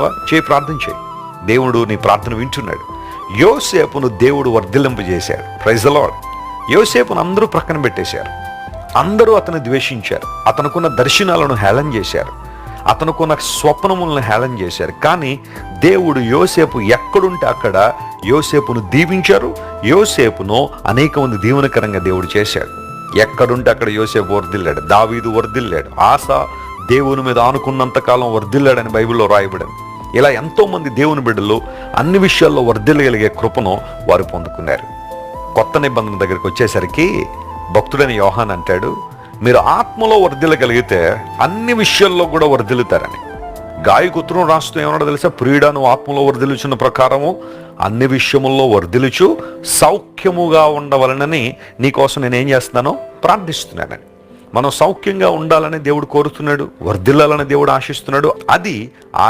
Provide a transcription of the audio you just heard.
చేయి, ప్రార్థన చేయి. దేవుడు నీ ప్రార్థన వింటున్నాడు. యోసేపును దేవుడు వర్ధిల్లింపజేశాడు. Praise the lord. యోసేపును అందరూ ప్రక్కన పెట్టేశారు. అందరూ అతను ద్వేషించారు. అతనుకున్న దర్శనాలను హేళన చేశారు. అతనుకున్న స్వప్నములను హేళన చేశారు. కానీ దేవుడు యోసేపు ఎక్కడుంటే అక్కడ యోసేపును దీవించారు. యోసేపును అనేక మంది దీవెనకరంగా దేవుడు చేశాడు. ఎక్కడుంటే అక్కడ యోసేపు వర్ధిల్లాడు. దావీదు వర్ధిల్లాడు. ఆస దేవుని మీద ఆనుకున్నంతకాలం వర్ధిల్లాడని బైబిల్లో రాయబడింది. ఇలా ఎంతోమంది దేవుని బిడ్డలు అన్ని విషయాల్లో వర్ధిల్లగలిగే కృపను వారు పొందుకున్నారు. కొత్త నిబంధన దగ్గరికి వచ్చేసరికి భక్తుడైన యోహాన్ అంటాడు, మీరు ఆత్మలో వర్ధిల్లగలిగితే అన్ని విషయాల్లో కూడా వర్ధిల్లుతారని. గాయకుత్రం రాస్తూ ఏమన్నాడో తెలుసా? ప్రియుడా, నువ్వు ఆత్మలో వర్ధిల్లుచున్న ప్రకారము అన్ని విషయముల్లో వర్ధిల్లుచు సౌఖ్యముగా ఉండవలనని నీకోసం నేనేం చేస్తున్నానో ప్రార్థిస్తున్నానని. మనం సౌఖ్యంగా ఉండాలని దేవుడు కోరుతున్నాడు, వర్ధిల్లాలని దేవుడు ఆశిస్తున్నాడు. అది ఆయన